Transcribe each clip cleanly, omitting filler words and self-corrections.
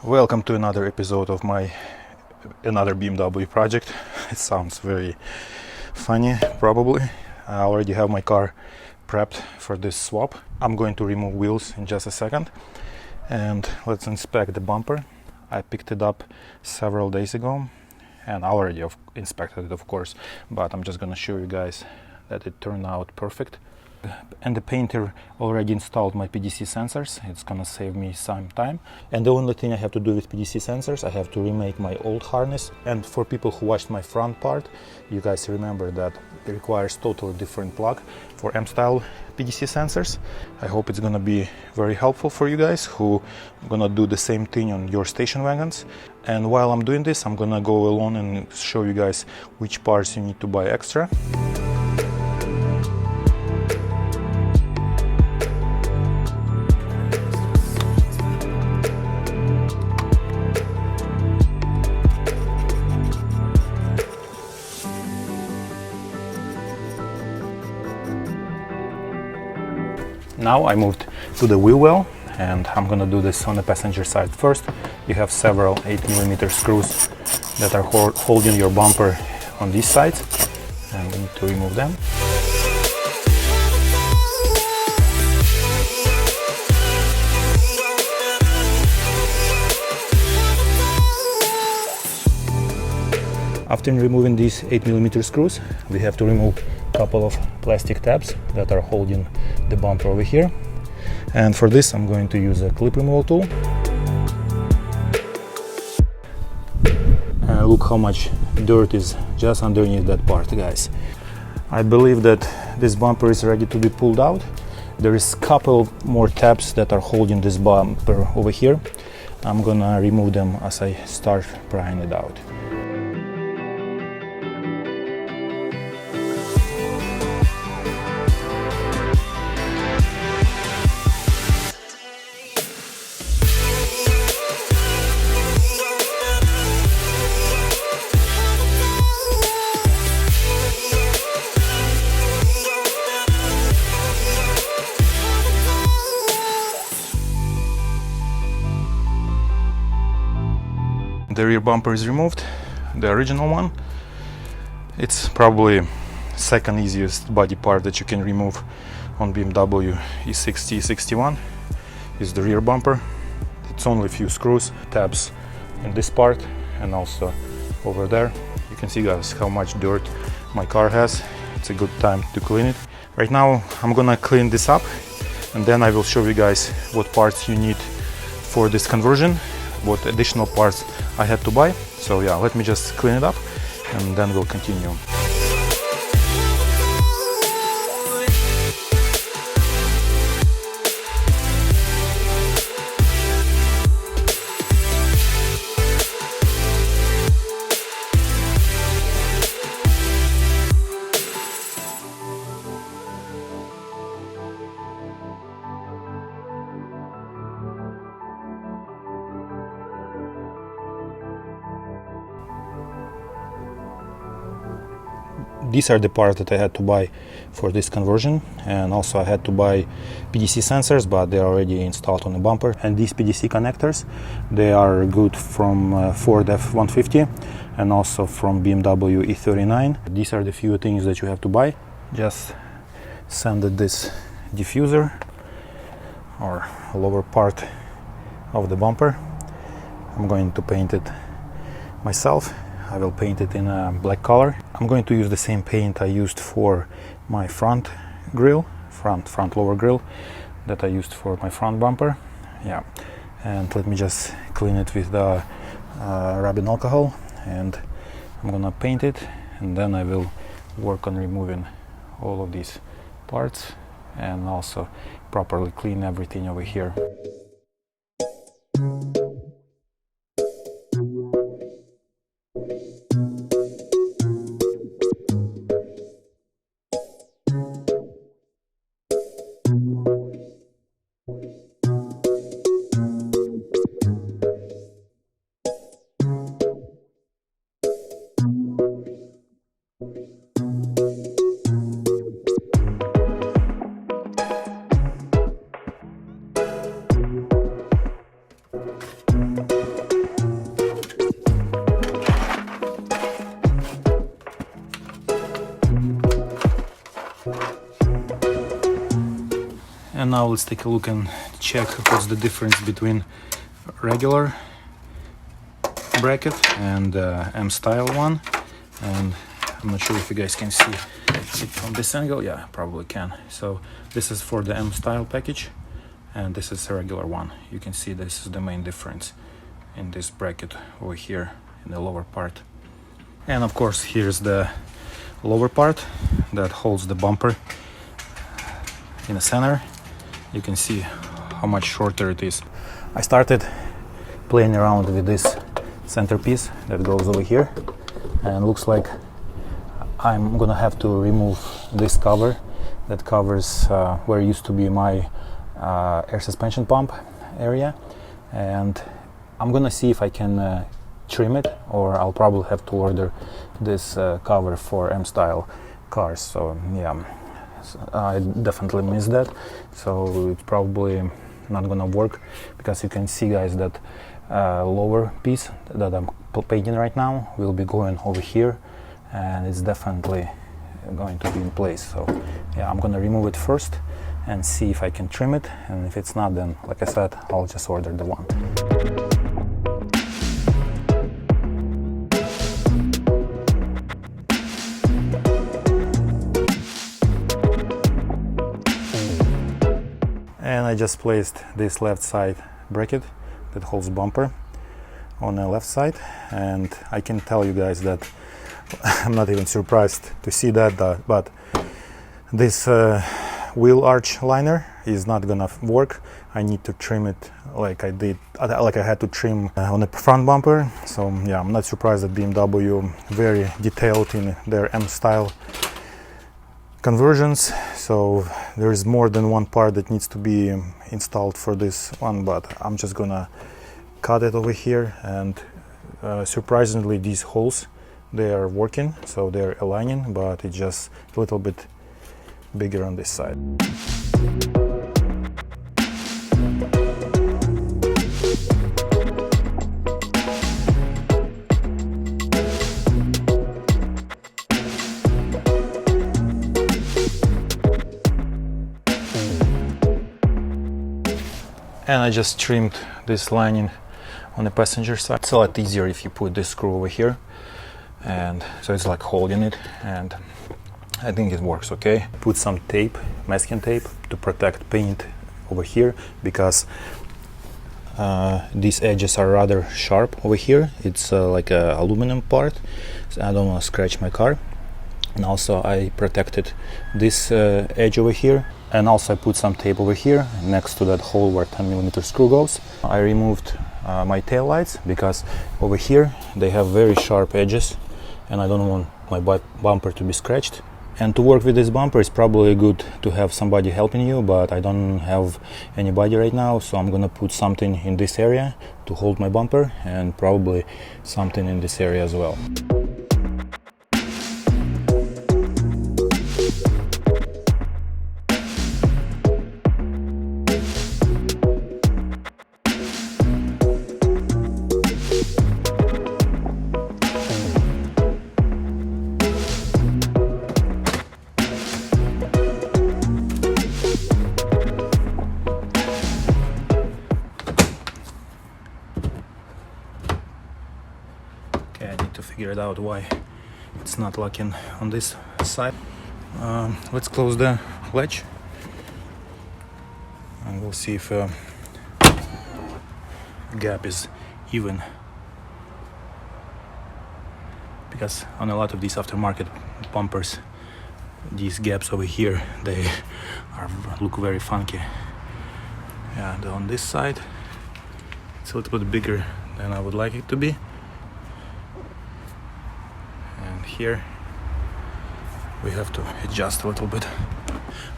Welcome to another episode of my another BMW project. It sounds very funny, probably. I already have my car prepped for this swap. I'm going to remove wheels in just a second, and let's inspect the bumper. I picked it up several days ago and I already inspected it, of course, but I'm just gonna show you guys that it turned out perfect. And the painter already installed my PDC sensors. It's gonna save me some time. And the only thing I have to do with PDC sensors, I have to remake my old harness. And for people who watched my front part, you guys remember that it requires totally different plug for M-style PDC sensors. I hope it's gonna be very helpful for you guys who are gonna do the same thing on your station wagons. And while I'm doing this, I'm gonna go along and show you guys which parts you need to buy extra. Now I moved to the wheel well, and I'm gonna do this on the passenger side first. You have several 8mm screws that are holding your bumper on these sides, and we need to remove them. After removing these 8mm screws, we have to remove a couple of plastic tabs that are holding the bumper over here. And for this, I'm going to use a clip removal tool. Look how much dirt is just underneath that part, guys. I believe that this bumper is ready to be pulled out. There is a couple more tabs that are holding this bumper over here. I'm gonna remove them as I start prying it out. The rear bumper is removed, the original one. It's probably second easiest body part that you can remove on BMW E60, E61 is the rear bumper. It's only a few screws, tabs in this part and also over there. You can see, guys, how much dirt my car has. It's a good time to clean it. Right now I'm gonna clean this up, and then I will show you guys what parts you need for this conversion, what additional parts I had to buy. So yeah, let me just clean it up and then we'll continue. These are the parts that I had to buy for this conversion, and also I had to buy PDC sensors, but they're already installed on the bumper. And these PDC connectors, they are good from Ford F150 and also from BMW E39. These are the few things that you have to buy. Just sanded this diffuser or lower part of the bumper. I'm going to paint it myself. I will paint it in a black color. I'm going to use the same paint I used for my front grille, front lower grille, that I used for my front bumper. Yeah, and let me just clean it with the rubbing alcohol, and I'm gonna paint it, and then I will work on removing all of these parts and also properly clean everything over here. And now let's take a look and check what's the difference between regular bracket and M style one. And I'm not sure if you guys can see it from this angle. Yeah, probably can. So this is for the M style package, and this is a regular one. You can see this is the main difference in this bracket over here in the lower part. And of course, here's the lower part that holds the bumper in the center. You can see how much shorter it is. I started playing around with this centerpiece that goes over here, and looks like I'm gonna have to remove this cover that covers where used to be my air suspension pump area, and I'm gonna see if I can trim it, or I'll probably have to order this cover for M style cars. So yeah, I definitely missed that, so it's probably not gonna work, because you can see, guys, that lower piece that I'm painting right now will be going over here, and it's definitely going to be in place. So yeah, I'm gonna remove it first and see if I can trim it, and if it's not, then like I said, I'll just order the one. And I just placed this left side bracket that holds bumper on the left side, and I can tell you guys that I'm not even surprised to see that, but this wheel arch liner is not gonna work. I need to trim it like I did, like I had to trim on the front bumper. So yeah, I'm not surprised that BMW very detailed in their M style conversions. So there is more than one part that needs to be installed for this one, but I'm just gonna cut it over here, and surprisingly these holes, they are working, so they're aligning, but it's just a little bit bigger on this side. And I just trimmed this lining on the passenger side. It's a lot easier if you put this screw over here, and so it's like holding it, and I think it works okay. Put some tape, masking tape, to protect paint over here, because these edges are rather sharp over here. It's like a aluminum part, so I don't want to scratch my car. And also I protected this edge over here, and also I put some tape over here next to that hole where 10mm screw goes. I removed my tail lights, because over here they have very sharp edges, and I don't want my bumper to be scratched. And to work with this bumper, it's probably good to have somebody helping you, but I don't have anybody right now, so I'm gonna put something in this area to hold my bumper, and probably something in this area as well. Okay, I need to figure it out why it's not locking on this side. Let's close the latch, and we'll see if gap is even, because on a lot of these aftermarket bumpers, these gaps over here, they look very funky. Yeah, on this side it's a little bit bigger than I would like it to be, and here we have to adjust a little bit.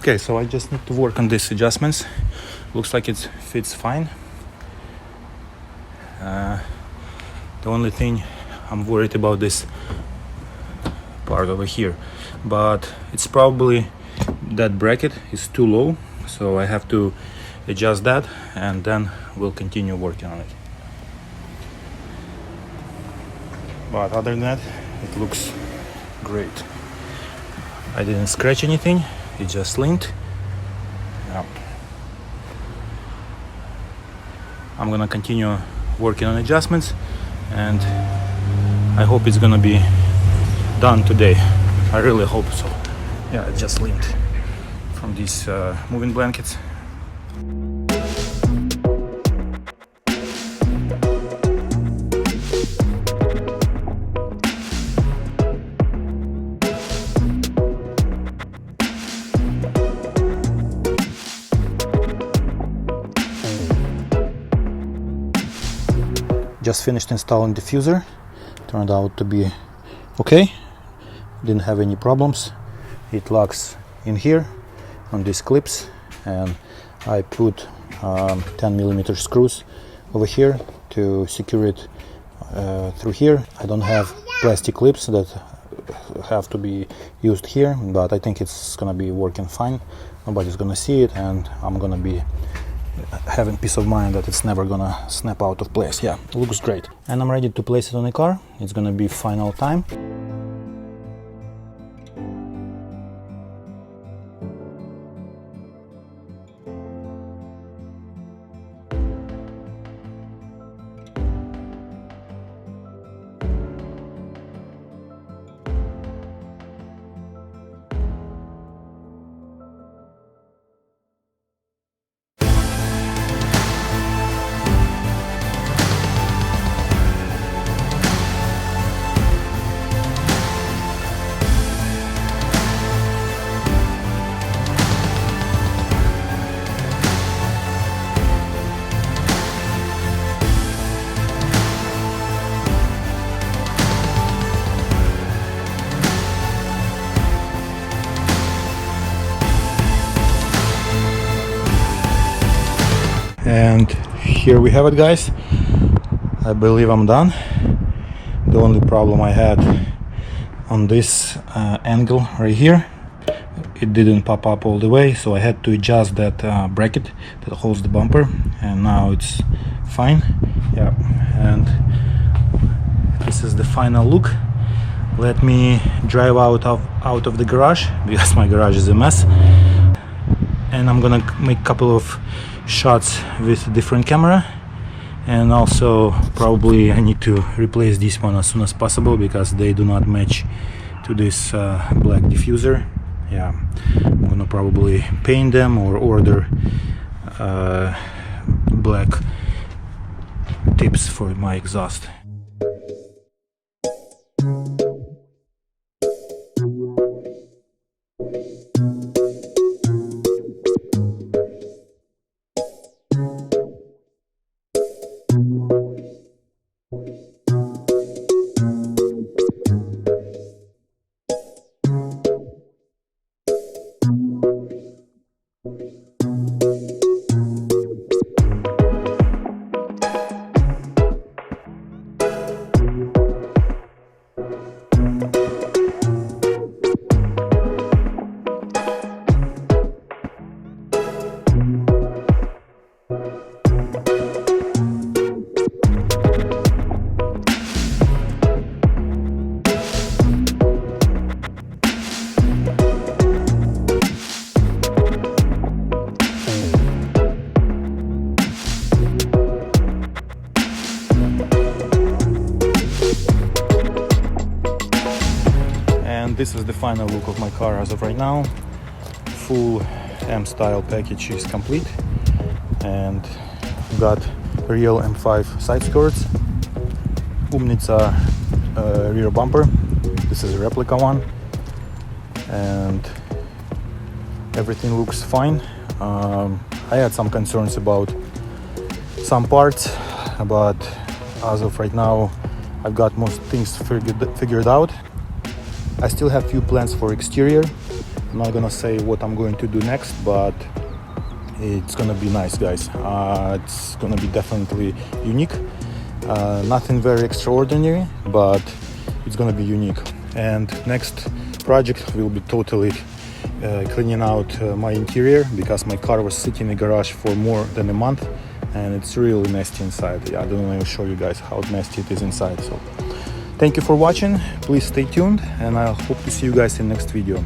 Okay, so I just need to work on these adjustments. Looks like it fits fine. The only thing I'm worried about this part over here, but it's probably that bracket is too low, so I have to adjust that, and then we'll continue working on it. But other than that, it looks great. I didn't scratch anything, it just leaned. Yeah. I'm gonna continue working on adjustments, and I hope it's gonna be done today. I really hope so. Yeah, I just leaned from these moving blankets. Just finished installing diffuser. Turned out to be okay. Didn't have any problems. It locks in here on these clips, and I put 10mm screws over here to secure it through here. I don't have plastic clips that have to be used here, but I think it's gonna be working fine. Nobody's gonna see it, and I'm gonna be having peace of mind that it's never gonna snap out of place. Yeah, looks great. And I'm ready to place it on the car. It's gonna be final time. And here we have it, guys. I believe I'm done. The only problem I had on this angle right here, it didn't pop up all the way, so I had to adjust that bracket that holds the bumper, and now it's fine. Yeah, and this is the final look. Let me drive out of the garage, because my garage is a mess, and I'm gonna make a couple of shots with a different camera, and also probably I need to replace this one as soon as possible because they do not match to this black diffuser. Yeah, I'm gonna probably paint them or order black tips for my exhaust. This is the final look of my car as of right now. Full M-style package is complete, and got real M5 side skirts, Umnitza rear bumper. This is a replica one, and everything looks fine. I had some concerns about some parts, but as of right now I've got most things figured out. I still have few plans for exterior. I'm not gonna say what I'm going to do next, but it's gonna be nice, guys. It's gonna be definitely unique. Nothing very extraordinary, but it's gonna be unique. And next project will be totally cleaning out my interior, because my car was sitting in the garage for more than a month and it's really nasty inside. Yeah, I don't want to show you guys how nasty it is inside. So thank you for watching. Please stay tuned, and I hope to see you guys in the next video.